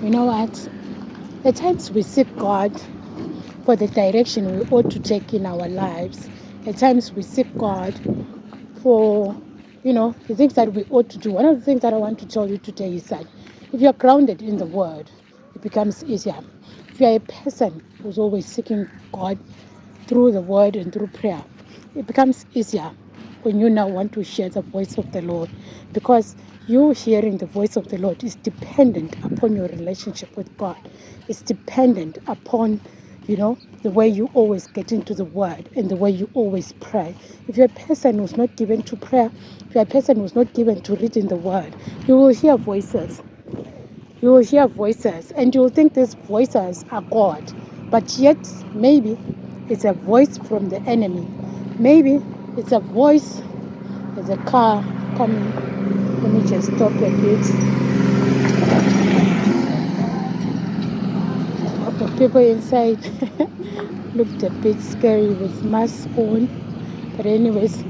You know what? At times we seek God for the direction we ought to take in our lives. At times we seek God for, the things that we ought to do. One of the things that I want to tell you today is that if you're grounded in the Word, it becomes easier. If you're a person who's always seeking God through the Word and through prayer, it becomes easier when you now want to hear the voice of the Lord, because you hearing the voice of the Lord is dependent upon your relationship with God. It's dependent upon, the way you always get into the Word and the way you always pray. If you're a person who's not given to prayer, if you're a person who's not given to reading the Word, you will hear voices. You will hear voices and you will think these voices are God, but yet maybe it's a voice from the enemy. Maybe it's a voice. There's a car coming. Let me just stop a bit. The people inside looked a bit scary with masks on. But anyways,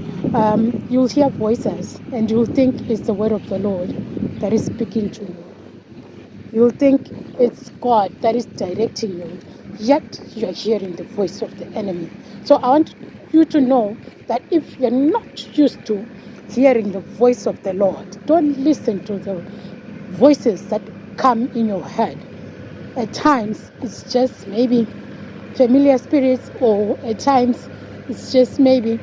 you'll hear voices and you'll think it's the word of the Lord that is speaking to you. You'll think it's God that is directing you, yet you're hearing the voice of the enemy. So I want you to know that if you're not used to hearing the voice of the Lord, don't listen to the voices that come in your head. At times, it's just maybe familiar spirits, or at times, it's just maybe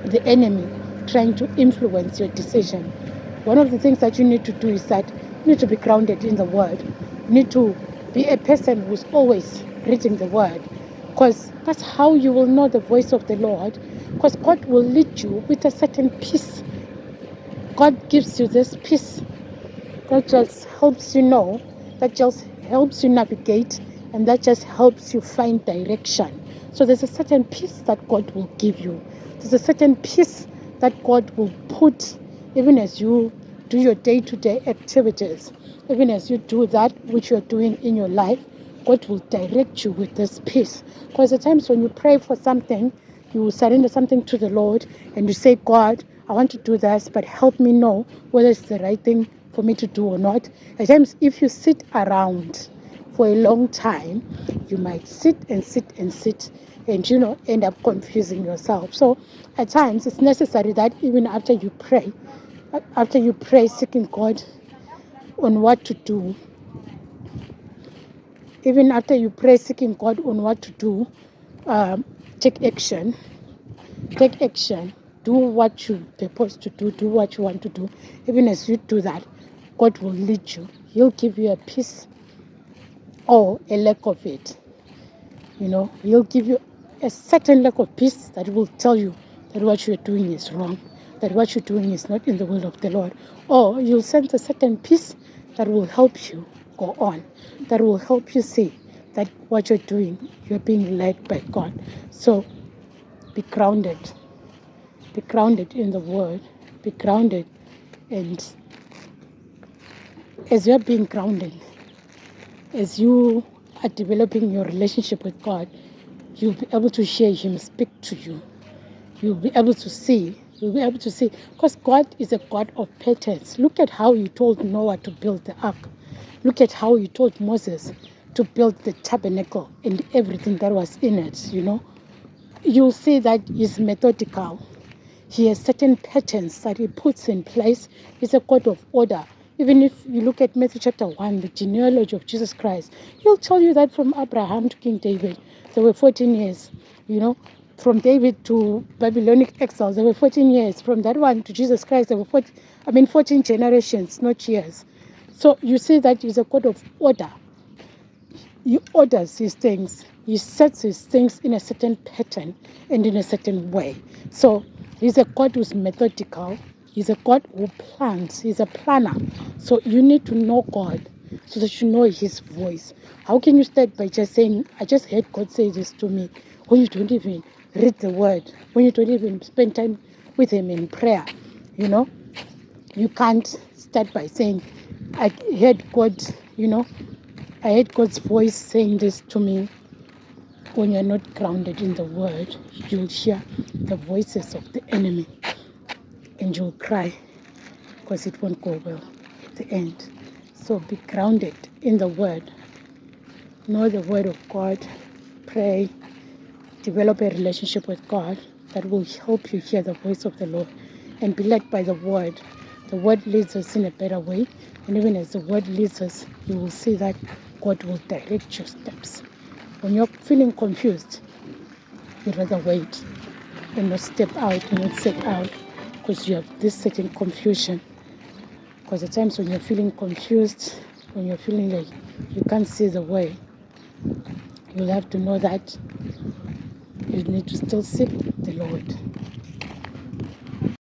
the enemy trying to influence your decision. One of the things that you need to do is that you need to be grounded in the Word. You need to be a person who's always reading the Word, because that's how you will know the voice of the Lord, because God will lead you with a certain peace. God gives you this peace that just helps you know, that just helps you navigate, and that just helps you find direction. So there's a certain peace that God will give you. There's a certain peace that God will put even as you do your day-to-day activities, even as you do that which you're doing in your life. God will direct you with this peace. Because at times when you pray for something, you surrender something to the Lord and you say, God, I want to do this, but help me know whether it's the right thing for me to do or not. At times, if you sit around for a long time, you might sit and and end up confusing yourself. So at times it's necessary that even after you pray seeking God on what to do, even after you pray seeking God on what to do, take action. Do what you purpose to do what you want to do. Even as you do that, God will lead you. He'll give you a peace or a lack of it. He'll give you a certain lack of peace that will tell you that what you're doing is wrong, that what you're doing is not in the will of the Lord. Or you'll sense a certain peace that will help you go on, that will help you see that what you're doing, you're being led by God. So be grounded. Be grounded in the Word. Be grounded. And as you're being grounded, as you are developing your relationship with God, you'll be able to hear Him speak to you. You'll be able to see. Because God is a God of patterns. Look at how He told Noah to build the ark. Look at how He told Moses to build the tabernacle and everything that was in it, You'll see that He's methodical. He has certain patterns that He puts in place. He's a God of order. Even if you look at Matthew chapter 1, the genealogy of Jesus Christ, He'll tell you that from Abraham to King David, there were 14 years. From David to Babylonic exile, there were 14 years. From that one to Jesus Christ, there were 14 generations, not years. So you see that He's a God of order. He orders His things. He sets His things in a certain pattern and in a certain way. So He's a God who's methodical. He's a God who plans. He's a planner. So you need to know God so that you know His voice. How can you start by just saying, I just heard God say this to me, when you don't even read the Word, when you don't even spend time with Him in prayer? You can't start by saying, I heard God, I heard God's voice saying this to me. When you're not grounded in the Word, you'll hear the voices of the enemy and you'll cry because it won't go well at the end. So So be grounded in the Word. Know the Word of God. Pray. Develop a relationship with God that will help you hear the voice of the Lord and be led by the Word. The Word leads us in a better way. And even as the Word leads us, you will see that God will direct your steps. When you're feeling confused, you'd rather wait and not step out and not set out because you have this certain confusion. Because at times when you're feeling confused, when you're feeling like you can't see the way, you'll have to know that you need to still seek the Lord.